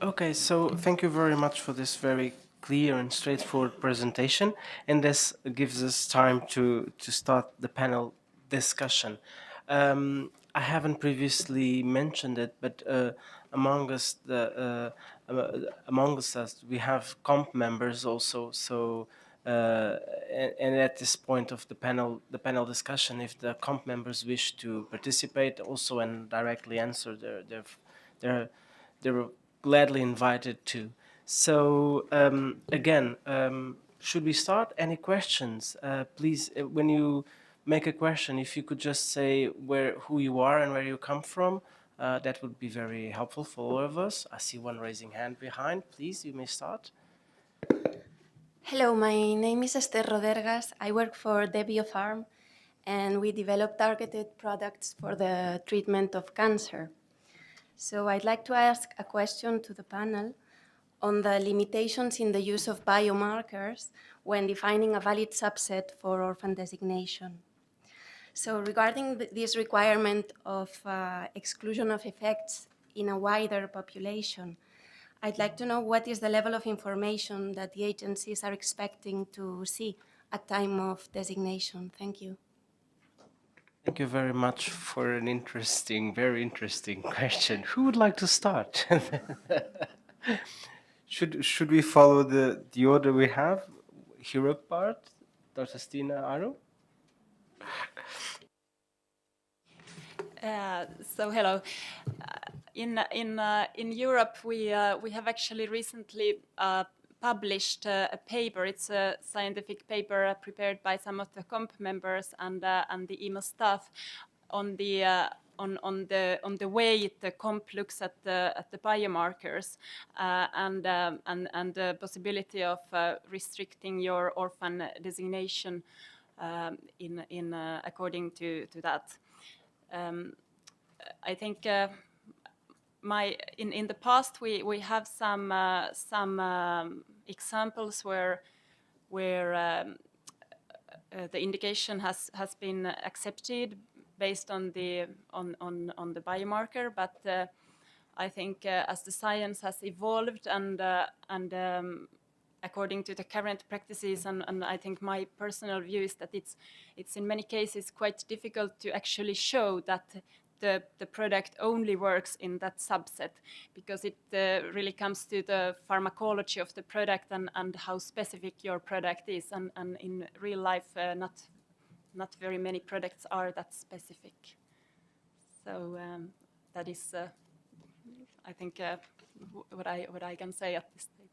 Okay, so thank you very much for this very clear and straightforward presentation, and this gives us time to start the panel discussion. I haven't previously mentioned it, but among us, among us, we have comp members also. So, and at this point of the panel discussion, if the comp members wish to participate also and directly answer their they were gladly invited to. So again, should we start? Any questions? Please, when you make a question, if you could just say who you are and where you come from, that would be very helpful for all of us. I see one raising hand behind. Please, you may start. Hello, my name is Esther Rodergas. I work for the Biofarm, and we develop targeted products for the treatment of cancer. So I'd like to ask a question to the panel on the limitations in the use of biomarkers when defining a valid subset for orphan designation. So regarding this requirement of exclusion of effects in a wider population, I'd like to know what is the level of information that the agencies are expecting to see at time of designation. Thank you. Thank you very much for an very interesting question. Who would like to start? Should we follow the order we have? Hero part, Dr. Stina Aro? So hello. In Europe, we have actually recently published a paper. It's a scientific paper prepared by some of the comp members and the EMA staff on the way the comp looks at the biomarkers and the possibility of restricting your orphan designation in according to that. I think in the past we have some examples where the indication has been accepted based on the biomarker, but I think as the science has evolved and according to the current practices, and I think my personal view is that it's in many cases quite difficult to actually show that the product only works in that subset, because it really comes to the pharmacology of the product and how specific your product is, and in real life not very many products are that specific. So that is I think what I can say at this stage.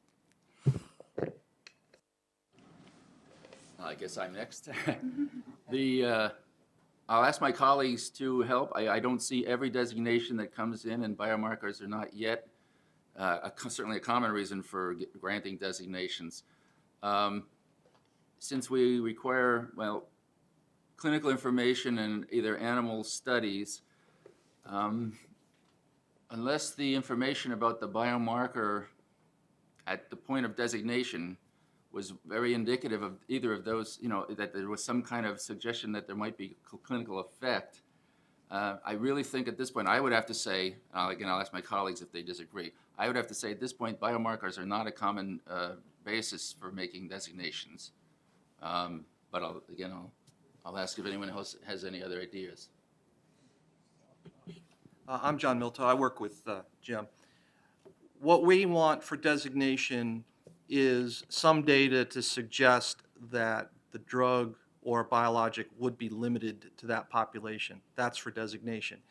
I guess I'm next. I'll ask my colleagues to help. I don't see every designation that comes in, and biomarkers are not yet certainly a common reason for granting designations. Since we require, well, clinical information in either animal studies, unless the information about the biomarker at the point of designation was very indicative of either of those, that there was some kind of suggestion that there might be clinical effect. I really think at this point, I would have to say, again, I'll ask my colleagues if they disagree, I would have to say at this point, biomarkers are not a common basis for making designations. But I'll ask if anyone else has any other ideas. I'm John Milto. I work with Jim. What we want for designation is some data to suggest that the drug or biologic would be limited to that population. That's for designation.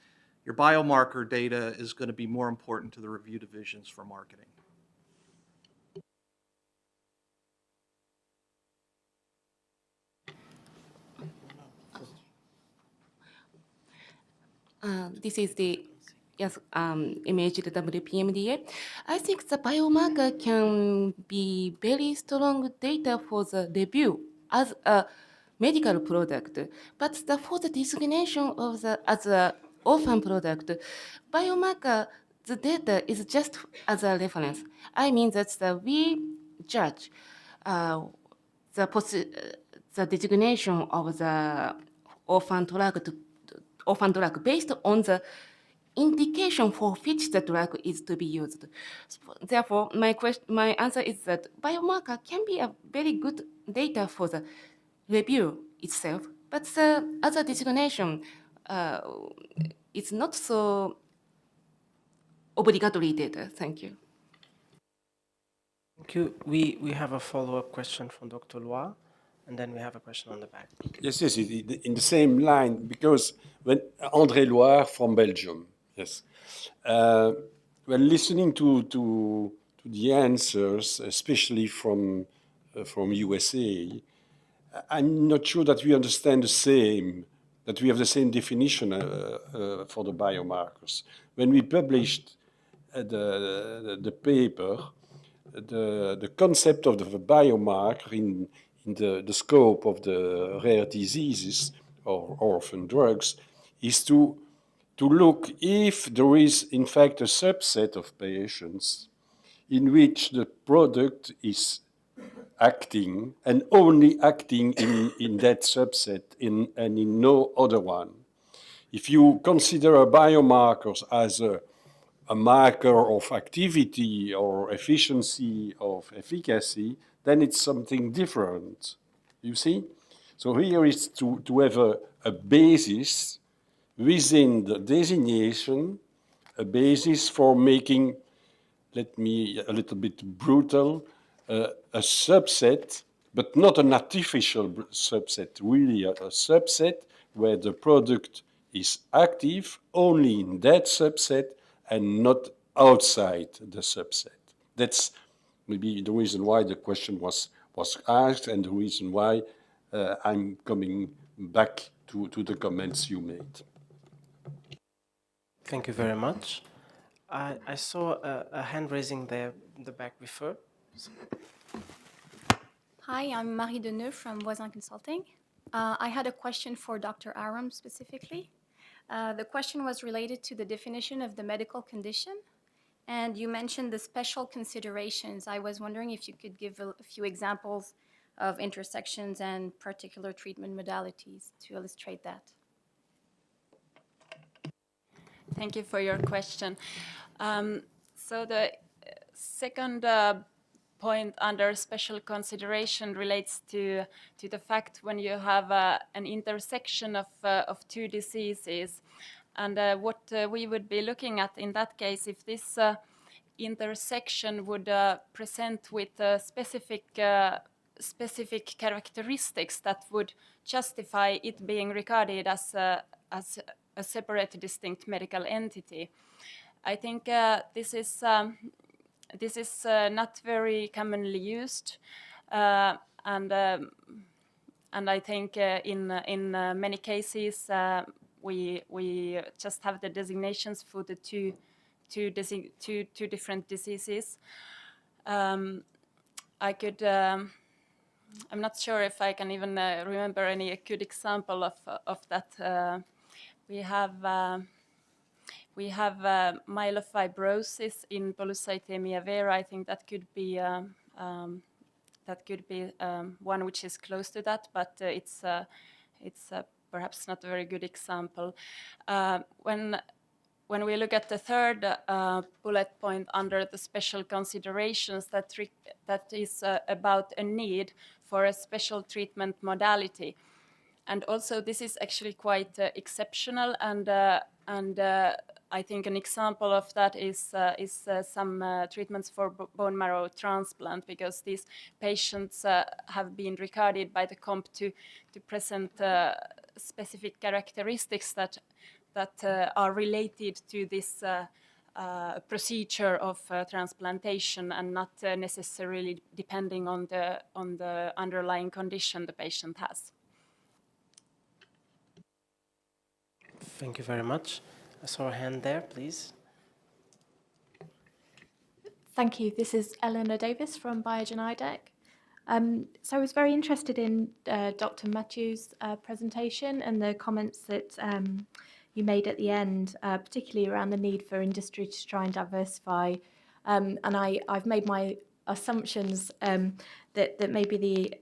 Your biomarker data is going to be more important to the review divisions for marketing. This is the MHWPMDA. I think the biomarker can be very strong data for the review as a medical product, but for the designation of as an orphan product, biomarker, the data is just as a reference. I mean that we judge the designation of the orphan drug based on the indication for which the drug is to be used. Therefore, my answer is that biomarker can be a very good data for the review itself, but the other designation is not so obligatory data. Thank you. Thank you. We have a follow-up question from Dr. Lois, and then we have a question on the back. Yes, yes, in the same line, because when André Loire from Belgium, yes. When listening to the answers, especially from USA, I'm not sure that we understand the same, that we have the same definition for the biomarkers. When we published the paper, the concept of the biomarker in the scope of the rare diseases or orphan drugs is to look if there is in fact a subset of patients in which the product is acting and only acting in that subset and in no other one. If you consider biomarkers as a marker of activity or efficiency of efficacy, then it's something different. You see? So here is to have a basis within the designation, a basis for making, let me a little bit brutal, a subset, but not an artificial subset, really a subset where the product is active only in that subset and not outside the subset. That's maybe the reason why the question was asked and the reason why I'm coming back to the comments you made. Thank you very much. I saw a hand raising there in the back before. Hi, I'm Marie Deneux from Voisin Consulting. I had a question for Dr. Aram specifically. The question was related to the definition of the medical condition, and you mentioned the special considerations. I was wondering if you could give a few examples of intersections and particular treatment modalities to illustrate that. Thank you for your question. So the second point under special consideration relates to the fact when you have an intersection of two diseases, and what we would be looking at in that case, if this intersection would present with specific characteristics that would justify it being regarded as a separate, distinct medical entity. I think this is not very commonly used, and I think in many cases we just have the designations for the two different diseases. I could. I'm not sure if I can even remember any good example of that. We have myelofibrosis in polycythemia vera. I think that could be one which is close to that, but it's perhaps not a very good example. When we look at the third bullet point under the special considerations, that is about a need for a special treatment modality. And also this is actually quite exceptional, and I think an example of that is some treatments for bone marrow transplant, because these patients have been regarded by the COMP to present specific characteristics that are related to this procedure of transplantation, and not necessarily depending on the underlying condition the patient has. Thank you very much. I saw a hand there, please. Thank you. This is Eleanor Davis from Biogen IDEC. So I was very interested in Dr. Mathieu's presentation and the comments that you made at the end, particularly around the need for industry to try and diversify. And I've made my assumptions that maybe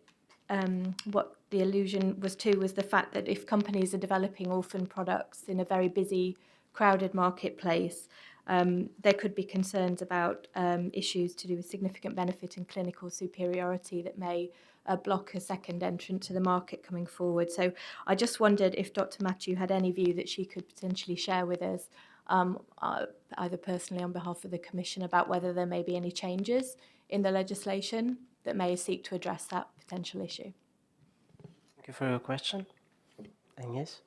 what the allusion was to was the fact that if companies are developing orphan products in a very busy crowded marketplace, there could be concerns about issues to do with significant benefit and clinical superiority that may block a second entrant to the market coming forward. So I just wondered if Dr. Matthew had any view that she could potentially share with us, either personally on behalf of the Commission, about whether there may be any changes in the legislation that may seek to address that potential issue. Thank you for your question. Agnes?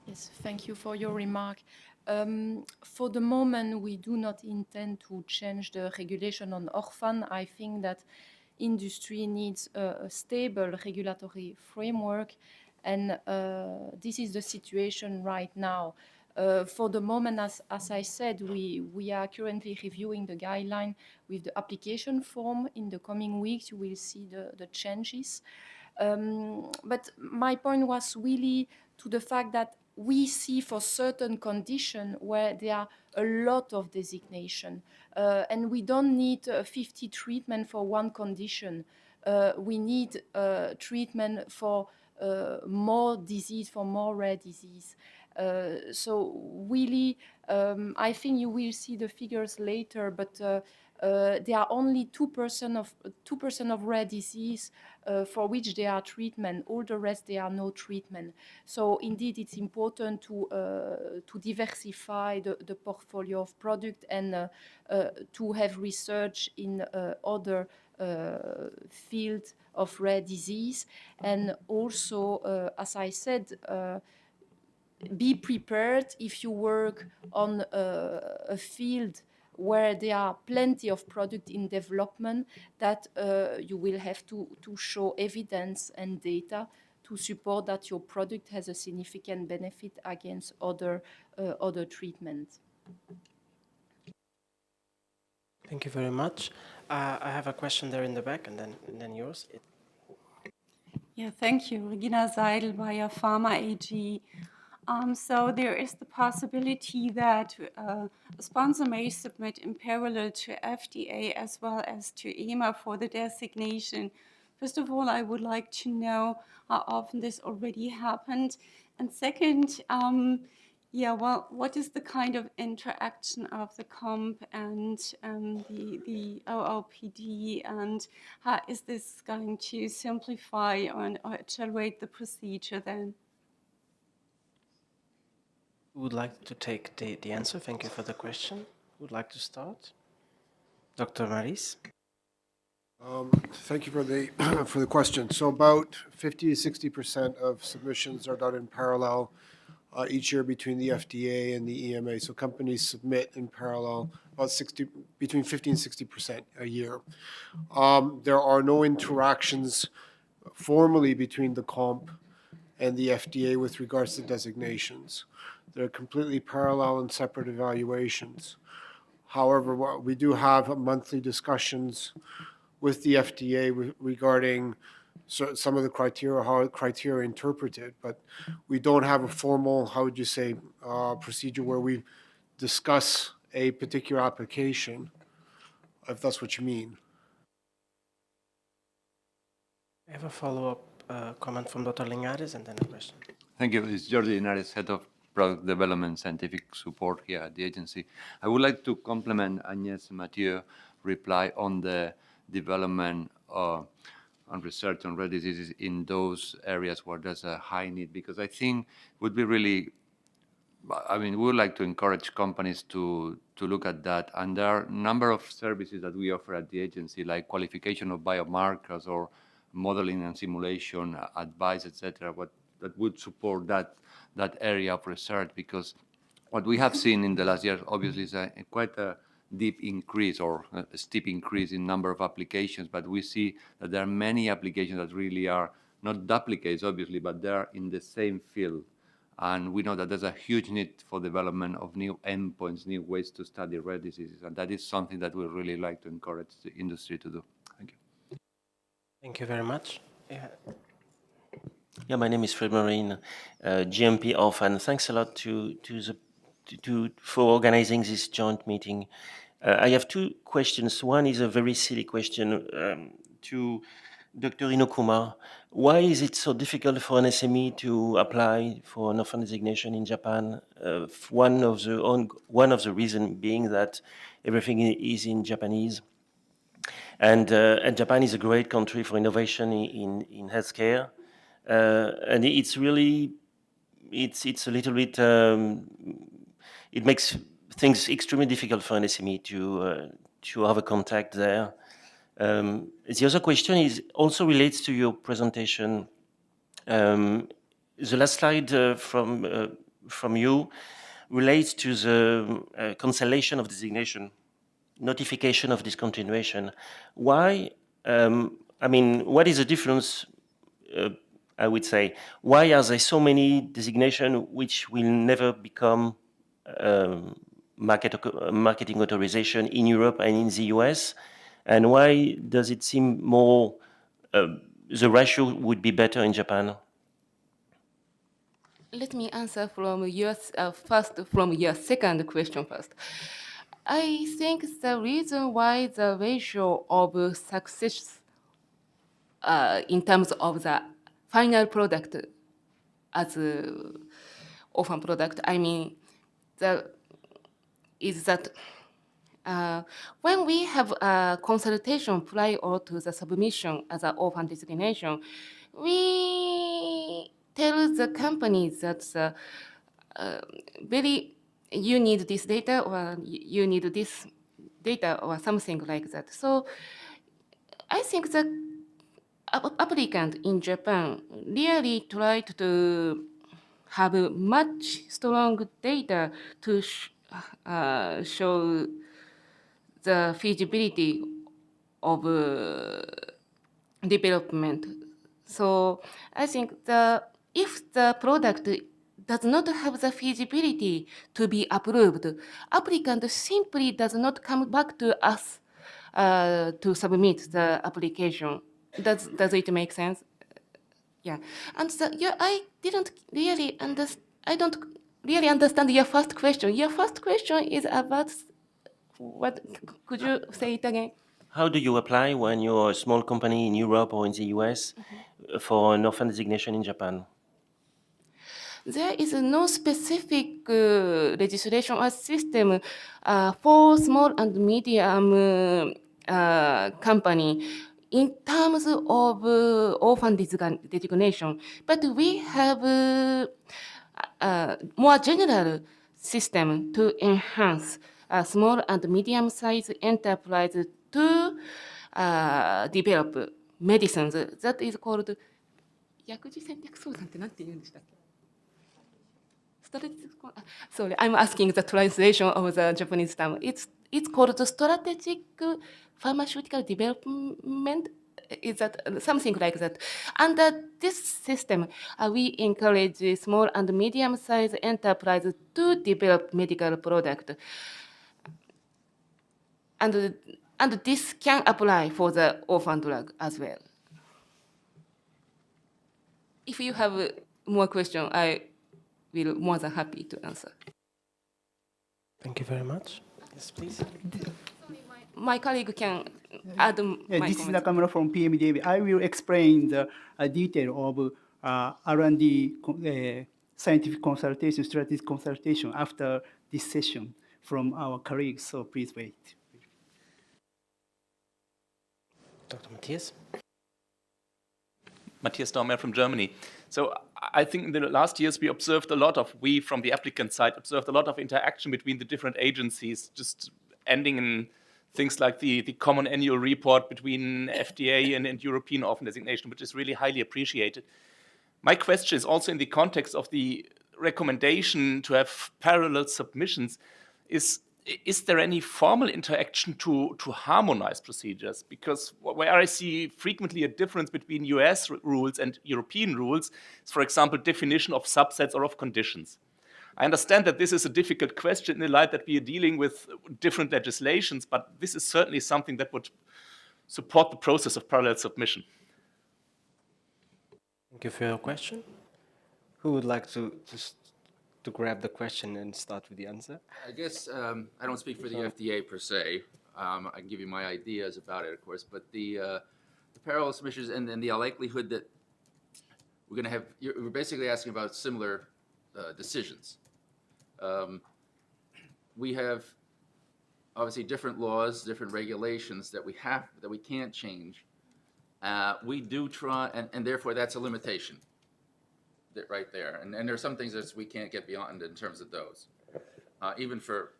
Yes, thank you for your remark. For the moment, we do not intend to change the regulation on Orphan. I think that industry needs a stable regulatory framework, and this is the situation right now. For the moment, as I said, we are currently reviewing the guideline with the application form. In the coming weeks, you will see the changes. But my point was really to the fact that we see for certain conditions where there are a lot of designation, and we don't need 50 treatment for one condition. We need treatment for more disease, for more rare disease. So really, I think you will see the figures later, but there are only 2% of rare disease for which there are treatment. All the rest, there are no treatment. So indeed, it's important to diversify the portfolio of product and to have research in other fields of rare disease. And also, as I said, be prepared if you work on a field where there are plenty of product in development, that you will have to show evidence and data to support that your product has a significant benefit against other treatments. Thank you very much. I have a question there in the back, and then yours. Yeah, thank you. Regina Seidel, Bayer Pharma AG. So there is the possibility that a sponsor may submit in parallel to FDA as well as to EMA for the designation. First of all, I would like to know how often this already happened. And second, what is the kind of interaction of the COMP and the OOPD, and how is this going to simplify or accelerate the procedure then? Who would like to take the answer? Thank you for the question. Who would like to start? Dr. Maris? Thank you for the for the question. So about 50 to 60% of submissions are done in parallel each year between the FDA and the EMA. So companies submit in parallel about between 50 and 60% a year. There are no interactions formally between the COMP and the FDA with regards to designations. They're completely parallel and separate evaluations. However, we do have monthly discussions with the FDA regarding some of the criteria, how criteria are interpreted, but we don't have a formal, how would you say, procedure where we discuss a particular application, if that's what you mean. I have a follow-up comment from Dr. Lingares and then a question. Thank you. It's Jordi Linares, Head of Product Development Scientific Support here at the agency. I would like to complement Agnès Mathieu reply on the development and research on rare diseases in those areas where there's a high need, because I think it would be really, we would like to encourage companies to look at that. And there are a number of services that we offer at the agency, like qualification of biomarkers or modeling and simulation advice, etc., that would support that area of research, because what we have seen in the last year, obviously, is quite a deep increase or a steep increase in number of applications, but we see that there are many applications that really are not duplicates, obviously, but they're in the same field. And we know that there's a huge need for development of new endpoints, new ways to study rare diseases, and that is something that we really like to encourage the industry to do. Thank you. Thank you very much. Yeah, my name is Fred Marine, GMP Orphan. Thanks a lot for organizing this joint meeting. I have two questions. One is a very silly question. To Dr. Inokuma, why is it so difficult for an SME to apply for an orphan designation in Japan? One of the reasons being that everything is in Japanese, and Japan is a great country for innovation in healthcare, and it's really it's a little bit it makes things extremely difficult for an SME to have a contact there. The other question is also relates to your presentation. The last slide from you relates to the cancellation of designation, notification of discontinuation. Why? I mean, what is the difference? I would say, why are there so many designations which will never become marketing authorization in Europe and in the US? And why does it seem more, the ratio would be better in Japan? Let me answer from your from your second question first. I think the reason why the ratio of success in terms of the final product as a orphan product, I mean, is that when we have a consultation prior to the submission as an orphan designation, we tell the companies that you need this data or you need this data or something like that. So I think the applicant in Japan really tried to have much strong data to show the feasibility of development. So I think if the product does not have the feasibility to be approved, applicant simply does not come back to us to submit the application. Does it make sense? Yeah. And I didn't really understand. I don't really understand your first question. Your first question is about what? Could you say it again? How do you apply when you're a small company in Europe or in the US for an orphan designation in Japan? There is no specific legislation or system for small and medium company in terms of orphan designation, but we have a more general system to enhance small and medium-sized enterprise to develop medicines. That is called 薬事戦略相談ってなんて言うんでしたっけ? Sorry, I'm asking the translation of the Japanese term. It's called the strategic pharmaceutical development. Is that something like that? Under this system, we encourage small and medium-sized enterprises to develop medical product, and this can apply for the orphan drug as well. If you have more questions, I will more than happy to answer. Thank you very much. Yes, please. My colleague can add my This is comments. Nakamura from PMDB. I will explain the detail of R&D scientific consultation, strategic consultation after this session from our colleagues, so please wait. Dr. Matthias? Matthias Daumer from Germany. So I think in the last years we from the applicant side observed a lot of interaction between the different agencies, just ending in things like the common annual report between FDA and European orphan designation, which is really highly appreciated. My question is also in the context of the recommendation to have parallel submissions, is there any formal interaction to harmonize procedures? Because where I see frequently a difference between US rules and European rules is, for example, definition of subsets or of conditions. I understand that this is a difficult question in the light that we are dealing with different legislations, but this is certainly something that would support the process of parallel submission. Thank you for your question. Who would like to grab the question and start with the answer? I guess I don't speak for the FDA per se. I can give you my ideas about it, of course, but the parallel submissions and then the likelihood that we're going to have, we're basically asking about similar decisions. We have obviously different laws, different regulations that we can't change. We do try, and therefore that's a limitation right there. And there are some things that we can't get beyond in terms of those. Even for,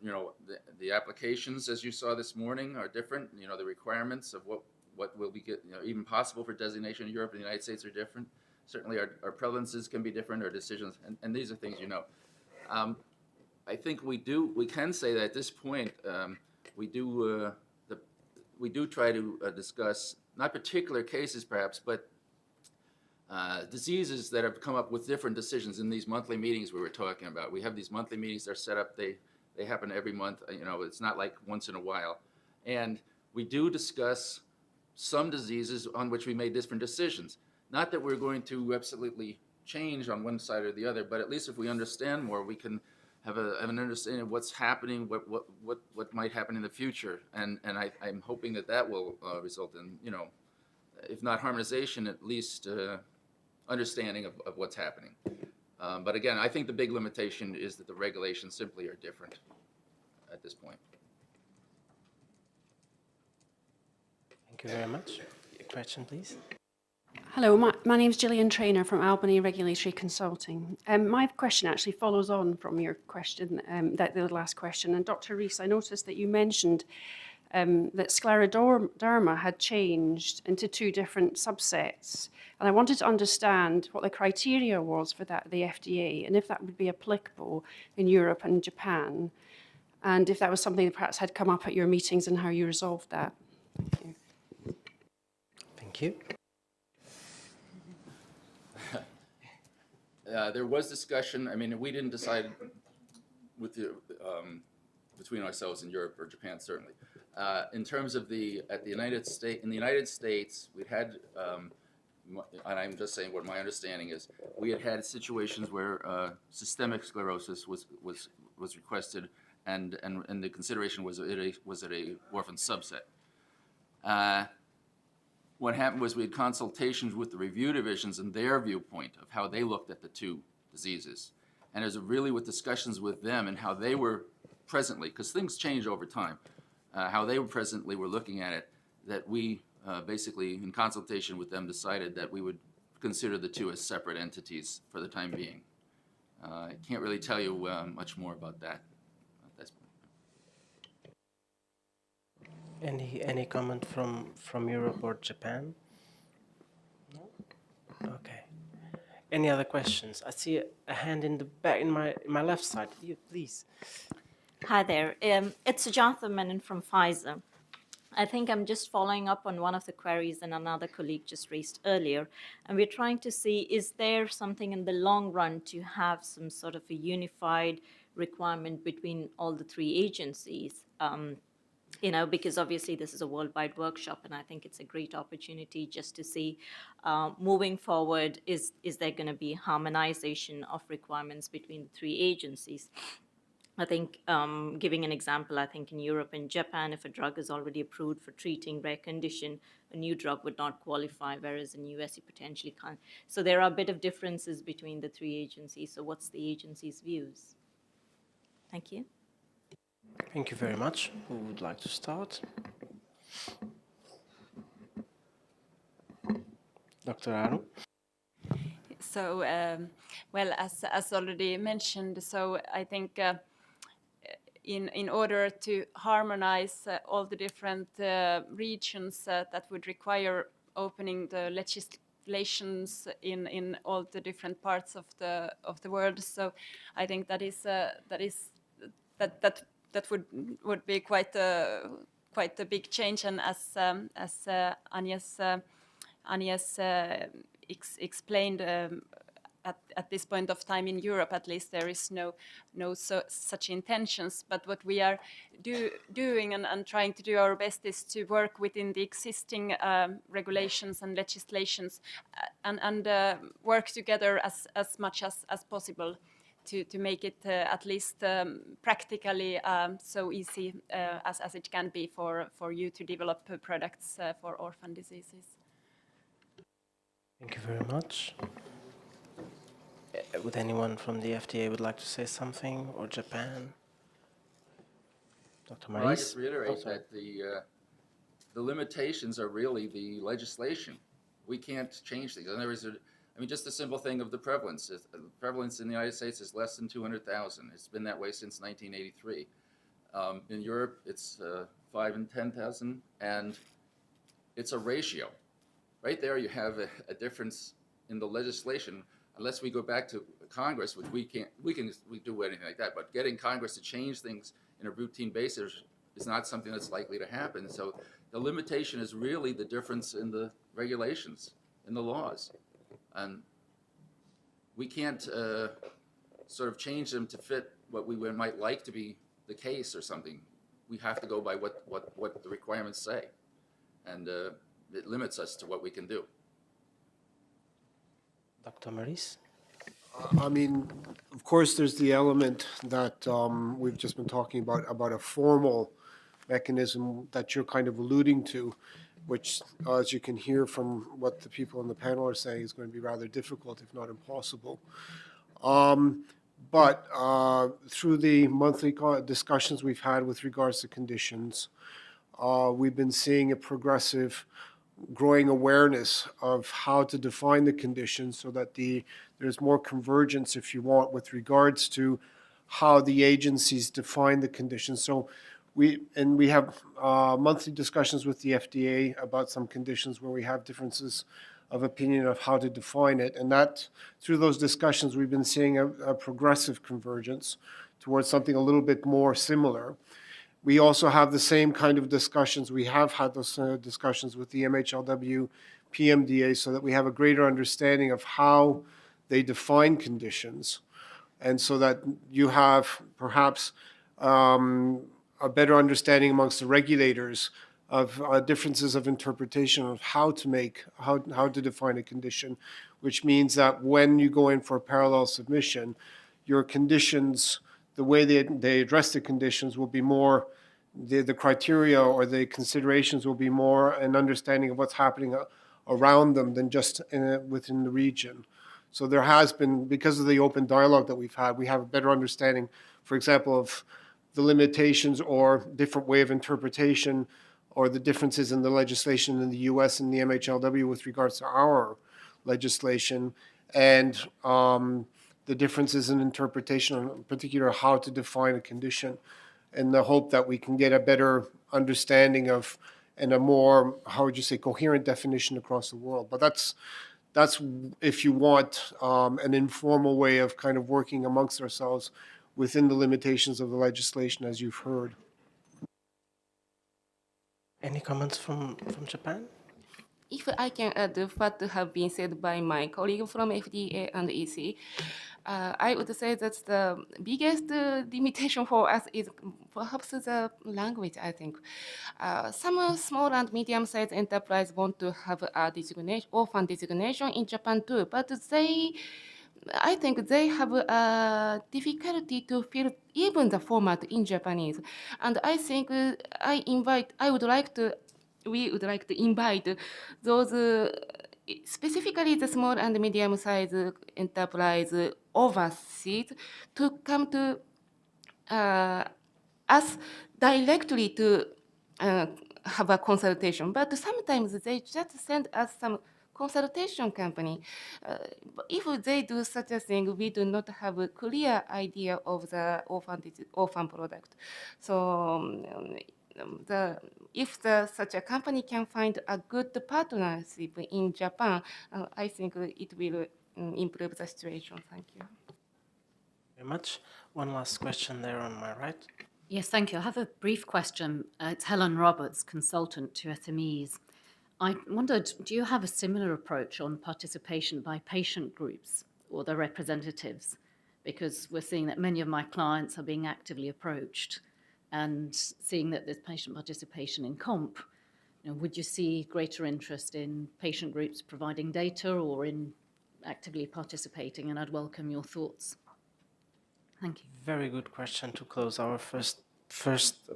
the applications, as you saw this morning, are different. The requirements of what will be even possible for designation in Europe and the United States are different. Certainly our prevalences can be different, our decisions, and these are things I think we can say that at this point, we do try to discuss, not particular cases perhaps, but diseases that have come up with different decisions in these monthly meetings we were talking about. We have these monthly meetings, they're set up, they happen every month, it's not like once in a while. And we do discuss some diseases on which we made different decisions. Not that we're going to absolutely change on one side or the other, but at least if we understand more, we can have an understanding of what's happening, what might happen in the future. And I'm hoping that will result in, if not harmonization, at least understanding of what's happening. But again, I think the big limitation is that the regulations simply are different at this point. Thank you very much. Question, please. Hello, my name is Gillian Traynor from Albany Regulatory Consulting. My question actually follows on from your question, the last question. And Dr. Rees, I noticed that you mentioned that scleroderma had changed into 2 different subsets. And I wanted to understand what the criteria was for that, the FDA, and if that would be applicable in Europe and Japan, and if that was something that perhaps had come up at your meetings and how you resolved that. Thank you. Thank you. There was discussion. I mean, we didn't decide with between ourselves in Europe or Japan, certainly. In terms of in the United States, we had, and I'm just saying what my understanding is, we had situations where systemic sclerosis was requested, and the consideration was it a orphan subset. What happened was we had consultations with the review divisions and their viewpoint of how they looked at the 2 diseases. And it was really with discussions with them and how they were presently, because things change over time, how they presently were looking at it, that we basically, in consultation with them, decided that we would consider the 2 as separate entities for the time being. I can't really tell you much more about that at this point. Any comment from Europe or Japan? No? Okay. Any other questions? I see a hand in the back, in my left side. You, please. Hi there. It's Jonathan Menon from Pfizer. I think I'm just following up on one of the queries that another colleague just raised earlier. And we're trying to see, is there something in the long run to have some sort of a unified requirement between all the 3 agencies? Because obviously this is a worldwide workshop, and I think it's a great opportunity just to see, moving forward, is there going to be harmonization of requirements between the 3 agencies? I think, giving an example, I think in Europe and Japan, if a drug is already approved for treating rare condition, a new drug would not qualify, whereas in US you potentially can't. So there are a bit of differences between the 3 agencies. So what's the agency's views? Thank you. Thank you very much. Who would like to start? Dr. Aru? So, well, as already mentioned, so I think in order to harmonize all the different regions, that would require opening the legislations in all the different parts of the world. So I think that would be quite a big change. And as Agnes explained, at this point of time in Europe, at least, there is no such intentions. But what we are doing and trying to do our best is to work within the existing regulations and legislations, and work together as much as possible to make it at least practically so easy as it can be for you to develop products for orphan diseases. Thank you very much. Would anyone from the FDA would like to say something, or Japan? Dr. Well, I Maris? just reiterate sorry. that the limitations are really the legislation. We can't change things. In other words, I mean, just the simple thing of the prevalence. The prevalence in the United States is less than 200,000. It's been that way since 1983. In Europe, it's 5 and 10,000, and it's a ratio. Right there, you have a difference in the legislation. Unless we go back to Congress, which we do anything like that, but getting Congress to change things in a routine basis is not something that's likely to happen. So the limitation is really the difference in the regulations, in the laws. And we can't sort of change them to fit what we might like to be the case or something. We have to go by what the requirements say. And it limits us to what we can do. Dr. Maris? I mean, of course, there's the element that we've just been talking about a formal mechanism that you're kind of alluding to, which, as you can hear from what the people on the panel are saying, is going to be rather difficult, if not impossible. But through the monthly discussions we've had with regards to conditions, we've been seeing a progressive growing awareness of how to define the conditions so that there's more convergence, if you want, with regards to how the agencies define the conditions. So we have monthly discussions with the FDA about some conditions where we have differences of opinion of how to define it. And that, through those discussions, we've been seeing a progressive convergence towards something a little bit more similar. We also have the same kind of discussions. We have had those discussions with the MHLW, PMDA, so that we have a greater understanding of how they define conditions, and so that you have perhaps a better understanding amongst the regulators of differences of interpretation of how to define a condition, which means that when you go in for a parallel submission, your conditions, the way they address the conditions will be more, the criteria or the considerations will be more an understanding of what's happening around them than just within the region. So there has been, because of the open dialogue that we've had, we have a better understanding, for example, of the limitations or different way of interpretation or the differences in the legislation in the US and the MHLW with regards to our legislation, and the differences in interpretation, in particular how to define a condition, in the hope that we can get a better understanding of and a more, how would you say, coherent definition across the world. But that's if you want, an informal way of kind of working amongst ourselves within the limitations of the legislation, as you've heard. Any comments from Japan? If I can add what have been said by my colleague from FDA and EC, I would say that the biggest limitation for us is perhaps the language, I think. Some small and medium-sized enterprise want to have a designation, orphan designation in Japan too, but I think they have a difficulty to fill even the format in Japanese. And I think we would like to invite those, specifically the small and medium-sized enterprise overseas, to come to us directly to have a consultation. But sometimes they just send us some consultation company. If they do such a thing, we do not have a clear idea of the orphan product. So if such a company can find a good partnership in Japan, I think it will improve the situation. Thank you. Very much. One last question there on my right. Yes, thank you. I have a brief question. It's Helen Roberts, consultant to SMEs. I wondered, do you have a similar approach on participation by patient groups or their representatives? Because we're seeing that many of my clients are being actively approached, and seeing that there's patient participation in COMP, would you see greater interest in patient groups providing data or in actively participating? And I'd welcome your thoughts. Thank you. Very good question to close our first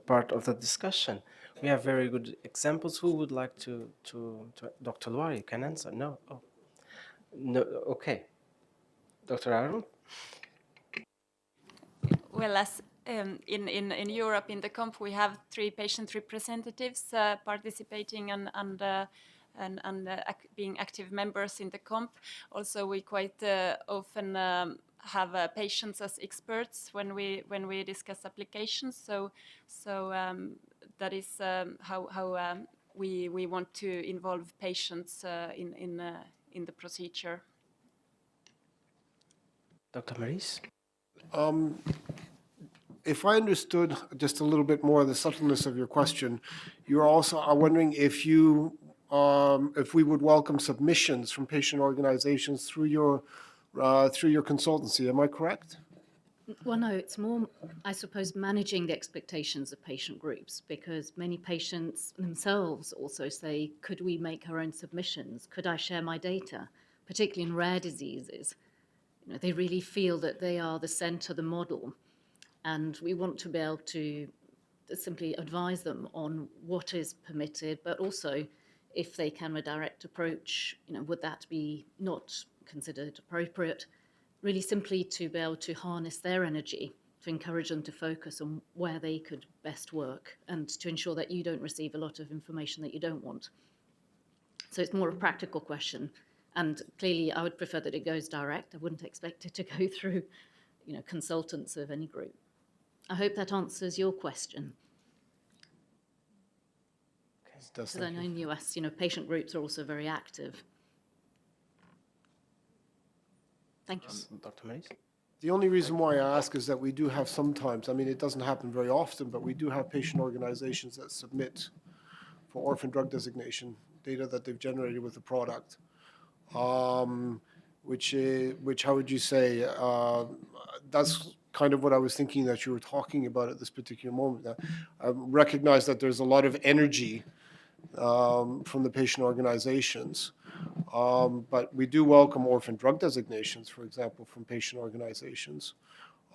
part of the discussion. We have very good examples. Who would like to Dr. Loire, you can answer? No? Oh. No, okay. Dr. Aaron? Well, as in Europe, in the COMP, we have 3 patient representatives participating and being active members in the COMP. Also, we quite often have patients as experts when we discuss applications. So that is how we want to involve patients in the procedure. Dr. Maurice? If I understood just a little bit more of the subtleness of your question, you're also wondering if if we would welcome submissions from patient organizations through your consultancy. Am I correct? Well, no, it's more, I suppose, managing the expectations of patient groups, because many patients themselves also say, could we make our own submissions? Could I share my data? Particularly in rare diseases. You know, they really feel that they are the center, the model, and we want to be able to simply advise them on what is permitted, but also if they can a direct approach, you know, would that be not considered appropriate? Really simply to be able to harness their energy, to encourage them to focus on where they could best work, and to ensure that you don't receive a lot of information that you don't want. So it's more a practical question. And clearly, I would prefer that it goes direct. I wouldn't expect it to go through, you know, consultants of any group. I hope that answers your question. Because I know in the US, you know, patient groups are also very active. Thank you. Dr. Maurice? The only reason why I ask is that we do have sometimes, I mean, it doesn't happen very often, but we do have patient organizations that submit for orphan drug designation data that they've generated with the product. Which how would you say, that's kind of what I was thinking that you were talking about at this particular moment. I recognize that there's a lot of energy from the patient organizations, but we do welcome orphan drug designations, for example, from patient organizations.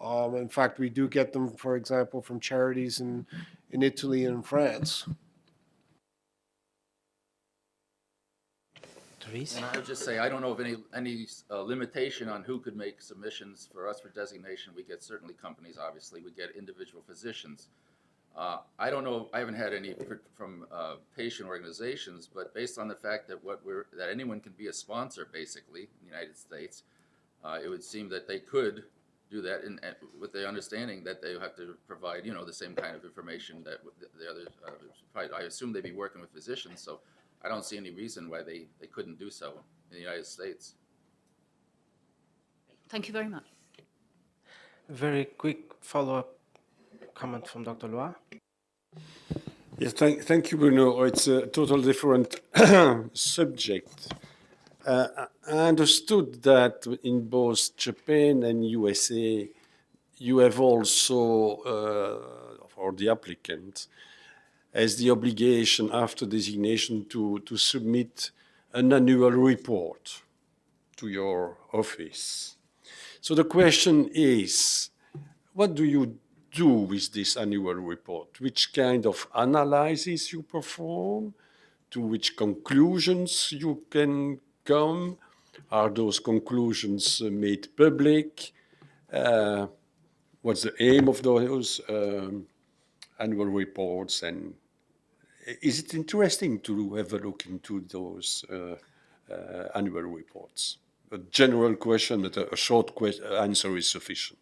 In fact, we do get them, for example, from charities in Italy and France. Therese? And I would just say, I don't know of any limitation on who could make submissions for us for designation. We get certainly companies, obviously. We get individual physicians. I don't know, I haven't had any from patient organizations, but based on the fact that that anyone can be a sponsor, basically, in the United States, it would seem that they could do that with the understanding that they have to provide, you know, the same kind of information that the others, I assume they'd be working with physicians, so I don't see any reason why they couldn't do so in the United States. Thank you very much. Very quick follow-up comment from Dr. Loire. Yes, thank you, Bruno. It's a total different subject. I understood that in both Japan and USA, you have also, for the applicant, as the obligation after designation to submit an annual report to your office. So the question is, what do you do with this annual report? Which kind of analysis you perform? To which conclusions you can come? Are those conclusions made public? What's the aim of those annual reports? And is it interesting to have a look into those annual reports? A general question, but a short answer is sufficient.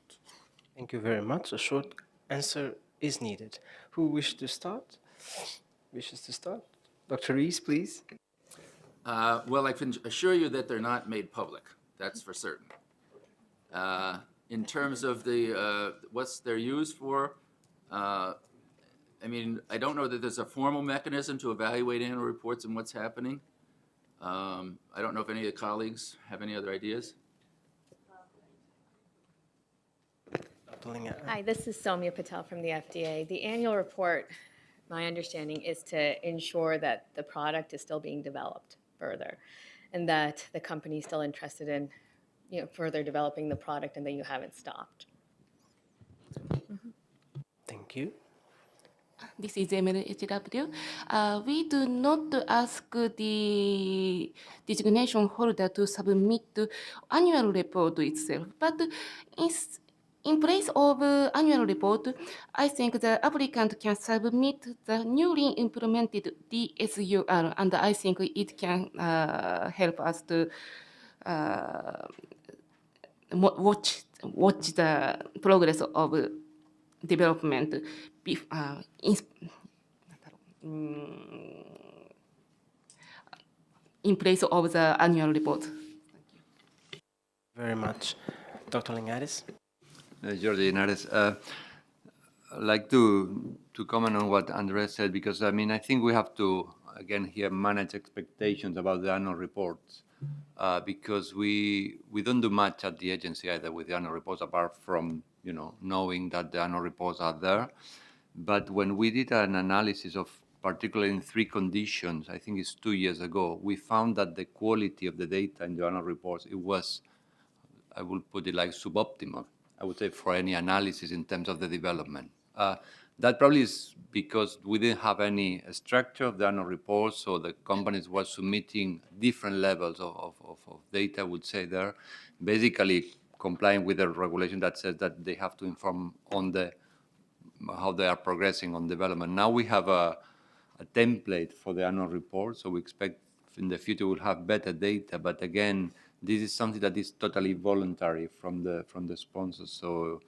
Thank you very much. A short answer is needed. Who wishes to start? Dr. Rees, please. Well, I can assure you that they're not made public. That's for certain. In terms of what they're used for, I mean, I don't know that there's a formal mechanism to evaluate annual reports and what's happening. I don't know if any of the colleagues have any other ideas. Hi, this is Soumya Patel from the FDA. The annual report, my understanding, is to ensure that the product is still being developed further and that the company is still interested in, you know, further developing the product and that you haven't stopped. Thank you. This is MLHW. We do not ask the designation holder to submit annual report itself, but in place of annual report, I think the applicant can submit the newly implemented DSUR, and I think it can help us to watch the progress of development in place of the annual report. Very much. Dr. Lingares? Jordi Linares. I'd like to comment on what Andres said, because I think we have to, again, here manage expectations about the annual reports, because we don't do much at the agency either with the annual reports, apart from knowing that the annual reports are there. But when we did an analysis of, particularly in 3 conditions, I think it's 2 years ago, we found that the quality of the data in the annual reports, it was, I will put it like suboptimal, I would say, for any analysis in terms of the development. That probably is because we didn't have any structure of the annual report, so the companies were submitting different levels of data, I would say there, basically complying with the regulation that says that they have to inform on how they are progressing on development. Now we have a template for the annual report, so we expect in the future we'll have better data, but again, this is something that is totally voluntary from the sponsors, so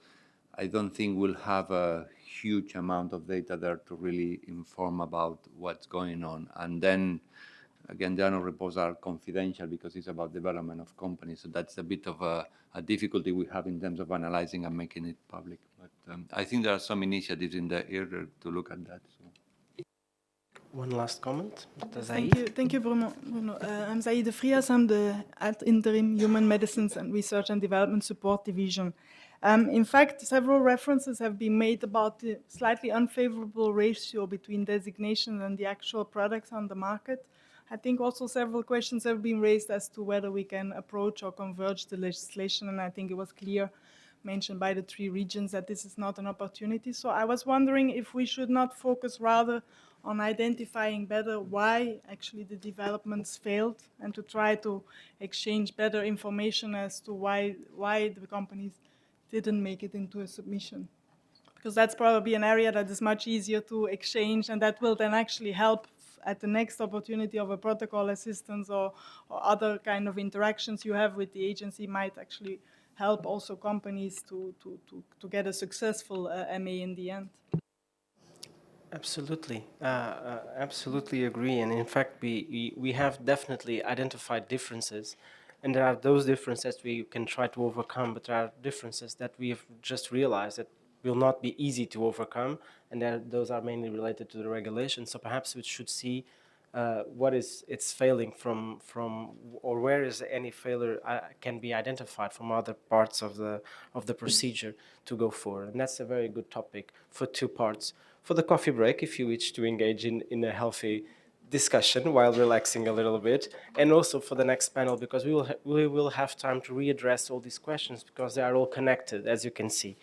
I don't think we'll have a huge amount of data there to really inform about what's going on. And then, again, the annual reports are confidential because it's about development of companies, so that's a bit of a difficulty we have in terms of analyzing and making it public. But I think there are some initiatives in the area to look at that. So. One last comment. Thank you, Bruno. I'm Zaide Frias. I'm the interim Human Medicines and Research and Development Support Division. In fact, several references have been made about the slightly unfavorable ratio between designation and the actual products on the market. I think also several questions have been raised as to whether we can approach or converge the legislation, and I think it was clear, mentioned by the 3 regions, that this is not an opportunity. So I was wondering if we should not focus rather on identifying better why actually the developments failed, and to try to exchange better information as to why the companies didn't make it into a submission. Because that's probably an area that is much easier to exchange, and that will then actually help at the next opportunity of a protocol assistance or other kind of interactions you have with the agency might actually help also companies to get a successful MA in the end. Absolutely, absolutely agree. And in fact, we have definitely identified differences, and there are those differences we can try to overcome, but there are differences that we have just realized that will not be easy to overcome, and those are mainly related to the regulation. So perhaps we should see what is it's failing from, or where is any failure can be identified from other parts of the procedure to go forward. And that's a very good topic for 2 parts. For the coffee break, if you wish to engage in a healthy discussion while relaxing a little bit, and also for the next panel, because we will have time to readdress all these questions because they are all connected, as you can see.